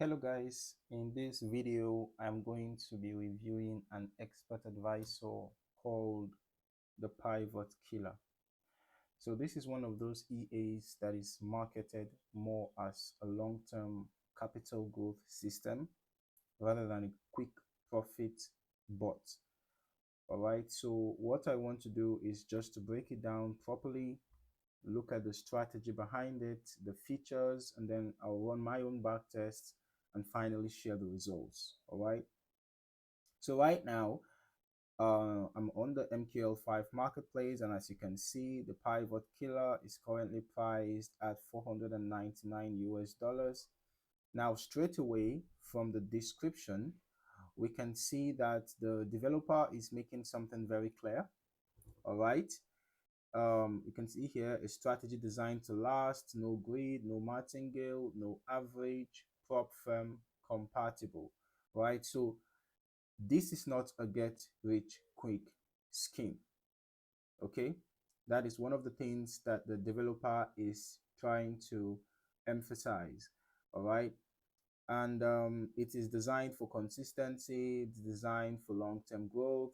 Hello guys, in this video I'm going to be reviewing an expert advisor called the Pivot Killer. So this is one of those EAs that is marketed more as a long-term capital growth system rather than a quick profit bot. All right, so what I want to do is just to break it down properly, look at the strategy behind it, the features, and then I'll run my own back tests and finally share the results. All right, so right now I'm on the MQL5 marketplace, and as you can see, the Pivot Killer is currently priced at 499 US dollars. Now straight away from the description we can see that the developer is making something very clear. All right, you can see here a strategy designed to last, no greed, no martingale, no average, prop firm, compatible. Right, so this is not a get rich quick scheme. Okay, that is one of the things that the developer is trying to emphasize. All right, and it is designed for consistency, it's designed for long-term growth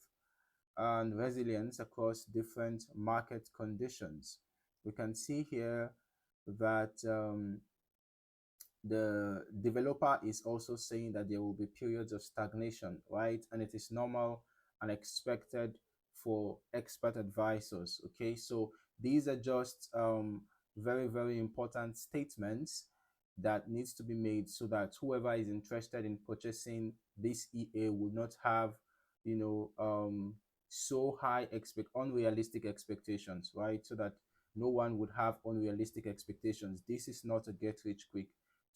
and resilience across different market conditions. We can see here that the developer is also saying that there will be periods of stagnation, right? And it is normal and expected for expert advisors. Okay, so these are just very important statements that needs to be made so that whoever is interested in purchasing this EA will not have, so high unrealistic expectations, right? So that no one would have unrealistic expectations. This is not a get rich quick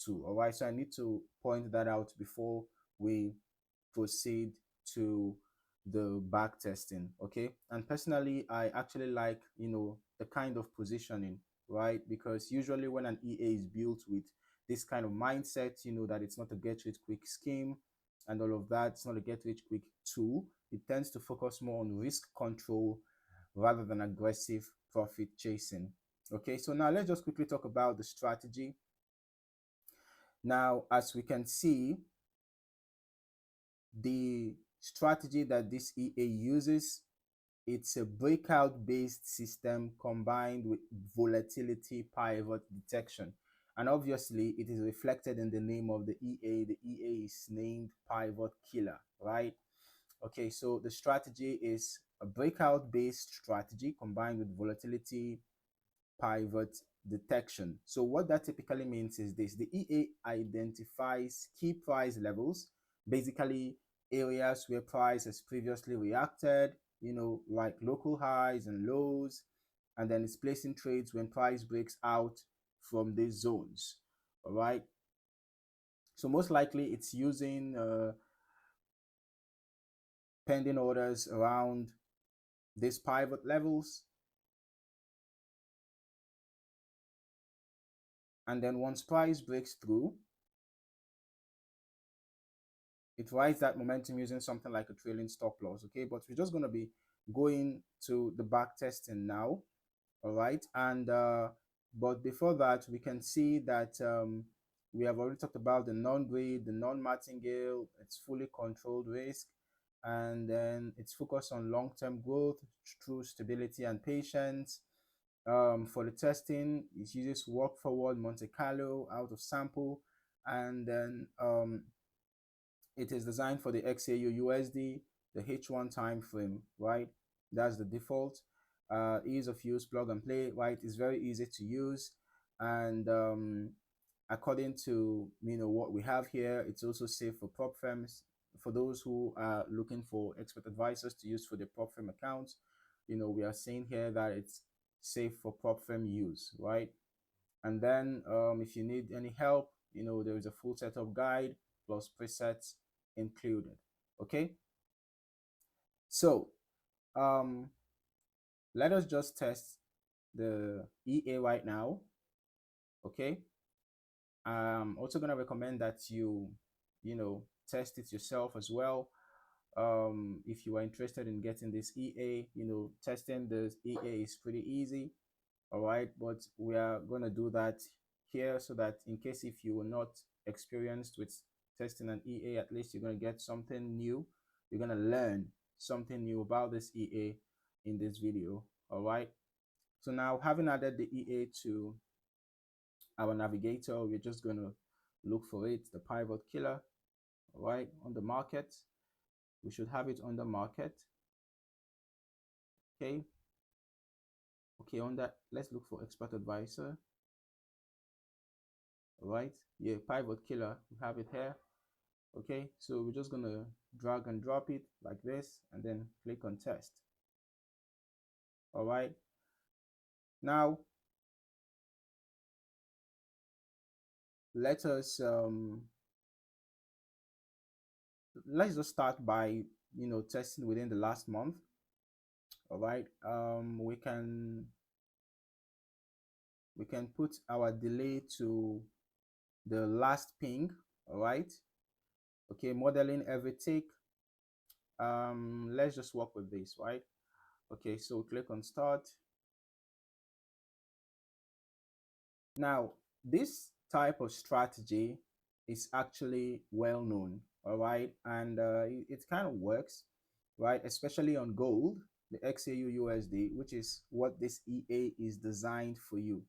tool. All right, so I need to point that out before we proceed to the back testing. Okay, and personally I actually like the kind of positioning, right? Because usually when an EA is built with this kind of mindset, that it's not a get rich quick scheme and all of that, it's not a get rich quick tool, it tends to focus more on risk control rather than aggressive profit chasing. Okay, so now let's just quickly talk about the strategy. Now, as we can see, the strategy that this EA uses, it's a breakout based system combined with volatility pivot detection. And obviously it is reflected in the name of the EA. The EA is named Pivot Killer, right? Okay, so the strategy is a breakout based strategy combined with volatility pivot detection. So what that typically means is this: the EA identifies key price levels, basically areas where price has previously reacted, like local highs and lows, and then it's placing trades when price breaks out from these zones. All right, so most likely it's using pending orders around these pivot levels, and then once price breaks through, it rides that momentum using something like a trailing stop loss. Okay, but we're just going to be going to the back testing now. All right, and but before that we can see that we have already talked about the non-greed, the non-martingale. It's fully controlled risk, and then it's focused on long-term growth through stability and patience. For the testing, it uses walk forward Monte Carlo out of sample, and then it is designed for the XAU USD, the H1 time frame, right? That's the default. Ease of use, plug and play, right? It's very easy to use, and according to what we have here, it's also safe for prop firms. For those who are looking for expert advisors to use for their prop firm accounts, we are saying here that it's safe for prop firm use, right? And then if you need any help, there is a full setup guide plus presets included. Okay, so let us just test the EA right now. Okay, I'm also going to recommend that you test it yourself as well. If you are interested in getting this EA, testing this EA is pretty easy. All right, but we are going to do that here so that in case if you will not experienced with testing an EA, at least you're going to get something new. You're going to learn something new about this EA in this video. All right. So now, having added the EA to our navigator, we're just going to look for it, the pivot killer. All right, on the market. We should have it on the market. Okay. Okay, on that, let's look for expert advisor. All right, yeah, pivot killer, we have it here. Okay, so we're just gonna drag and drop it like this and then click on test. All right, now let us let's just start by testing within the last month. All right, we can put our delay to the last ping. All right, okay, modeling every tick. Let's just work with this, right? Okay, so click on start. Now, this type of strategy is actually well known, all right, and it kind of works, right, especially on gold, the XAU USD, which is what this EA is designed for you,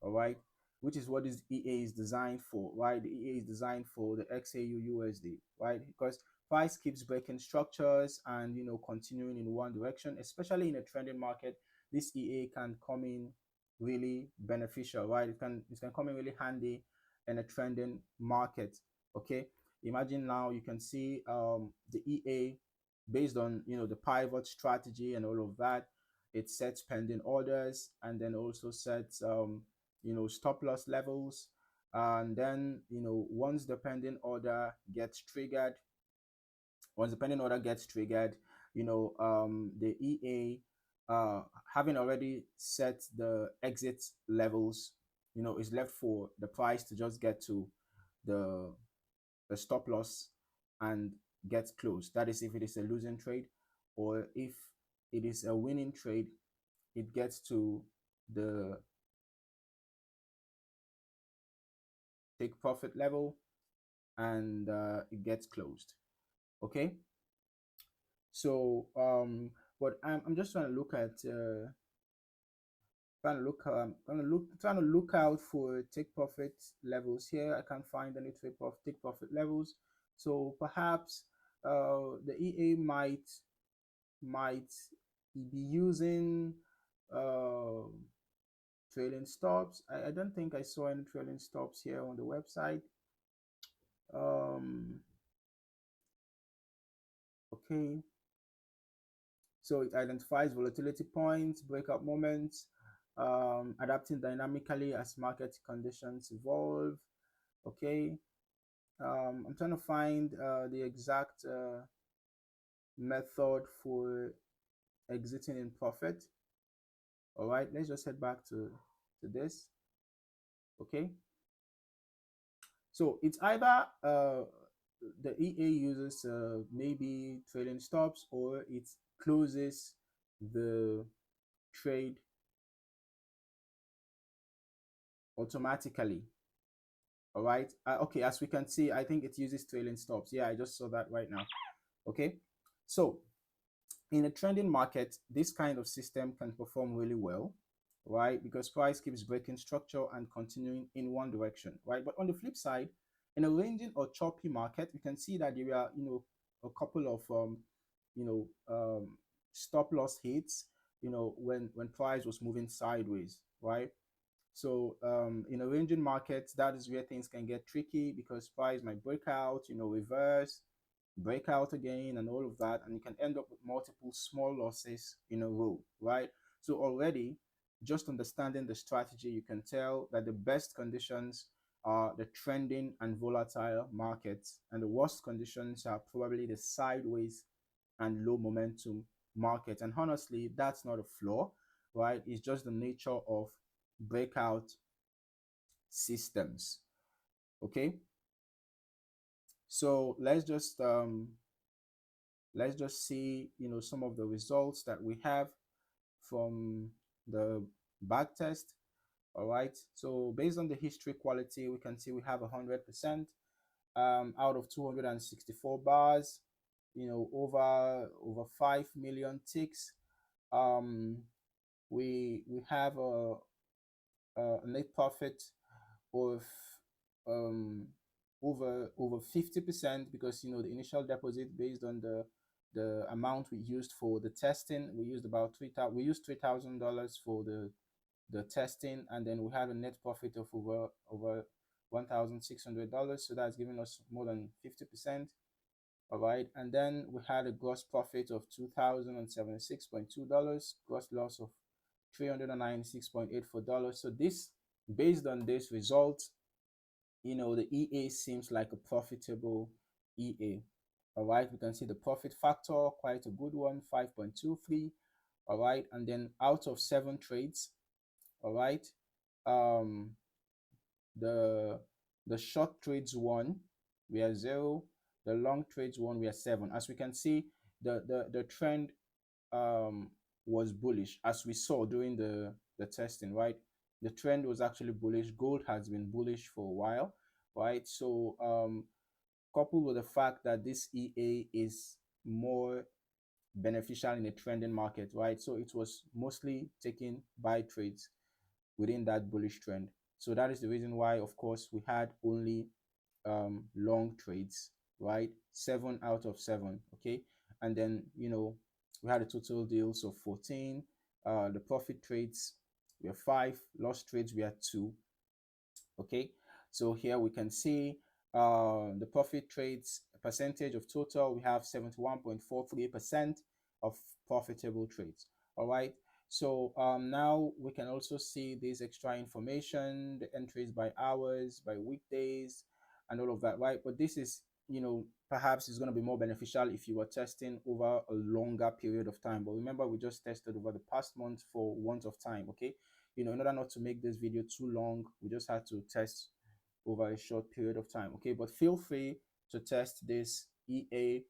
all right, which is what this EA is designed for, right? The EA is designed for the XAU USD, right? Because price keeps breaking structures and continuing in one direction, especially in a trending market. This EA can come in really beneficial, right? It can come in really handy in a trending market. Okay, imagine now you can see the EA based on the pivot strategy and all of that. It sets pending orders and then also sets stop loss levels, and then once the pending order gets triggered, the EA, having already set the exit levels, is left for the price to just get to the stop loss and get closed. That is if it is a losing trade, or if it is a winning trade, it gets to the take profit level and it gets closed. Okay, so but I'm just trying to look at trying to look out for take profit levels here. I can't find any take profit levels, so perhaps the EA might be using trailing stops. I don't think I saw any trailing stops here on the website. Okay, so it identifies volatility points, breakout moments, adapting dynamically as market conditions evolve. Okay, I'm trying to find the exact method for exiting in profit. All right, let's just head back to this. Okay, so it's either the EA uses maybe trailing stops, or it closes the trade automatically. All right, okay, as we can see, I think it uses trailing stops. Yeah, I just saw that right now. Okay, so in a trending market, this kind of system can perform really well, right? Because price keeps breaking structure and continuing in one direction, right? But on the flip side, in a ranging or choppy market, we can see that there are, a couple of, stop loss hits, when price was moving sideways, right? So in a ranging market, that is where things can get tricky because price might break out, reverse, break out again, and all of that, and you can end up with multiple small losses in a row, right? So already, just understanding the strategy, you can tell that the best conditions are the trending and volatile markets, and the worst conditions are probably the sideways and low momentum market. And honestly, that's not a flaw, right? It's just the nature of breakout systems. Okay, so let's just see some of the results that we have from the back test. All right, so based on the history quality, we can see we have 100% out of 264 bars, over 5 million ticks. We have a net profit of um, over 50%, because the initial deposit, based on the amount we used for the testing, we used about $3,000 for the testing, and then we had a net profit of over $1,600, so that's giving us more than 50%. All right, and then we had a gross profit of $2,076.2, gross loss of $396.84. So this, based on this result, the EA seems like a profitable EA. All right, we can see the profit factor, quite a good one, 5.23. All right, and then out of 7 trades, all right, the short trades won, we are 0. The long trades won, we are 7. As we can see, the trend was bullish, as we saw during the testing, right? The trend was actually bullish. Gold has been bullish for a while, right? So coupled with the fact that this EA is more beneficial in a trending market, right? So it was mostly taking buy trades within that bullish trend. So that is the reason why, of course, we had only long trades, right? 7 out of 7, okay? And then, we had a total deals of 14. The profit trades were 5, loss trades were 2, okay? So here we can see the profit trades percentage of total. We have 71.43% of profitable trades. All right, so now we can also see this extra information, the entries by hours, by weekdays, and all of that, right? But this is, perhaps is going to be more beneficial if you were testing over a longer period of time. But remember, we just tested over the past month for want of time, okay? In order not to make this video too long, we just had to test over a short period of time, okay? But feel free to test this EA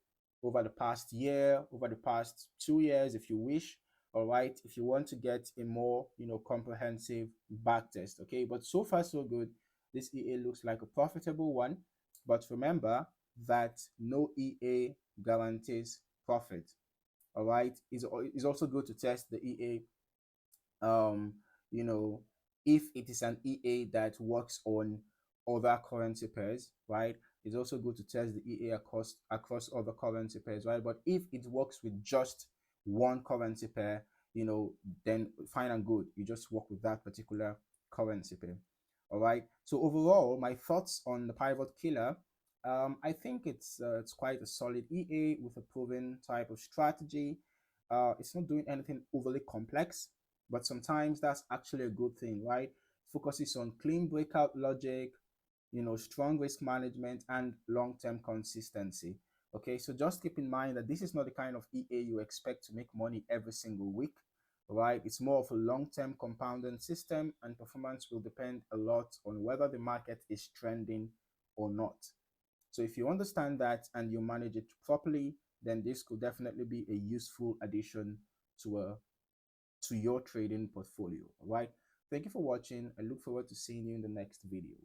over the past year, over the past 2 years, if you wish. All right, if you want to get a more comprehensive back test, okay? But so far so good. This EA looks like a profitable one, but remember that no EA guarantees profit. All right, it's also good to test the EA if it is an EA that works on other currency pairs, right? It's also good to test the EA across other currency pairs, right? But if it works with just one currency pair, then fine and good. You just work with that particular currency pair. All right. So overall, my thoughts on the pivot killer. I think it's quite a solid EA with a proven type of strategy. It's not doing anything overly complex, but sometimes that's actually a good thing, right? Focuses on clean breakout logic, strong risk management, and long-term consistency. Okay, so just keep in mind that this is not the kind of EA you expect to make money every single week, right? It's more of a long-term compounding system, and performance will depend a lot on whether the market is trending or not. So if you understand that and you manage it properly, then this could definitely be a useful addition to your trading portfolio. All right, thank you for watching. I look forward to seeing you in the next video.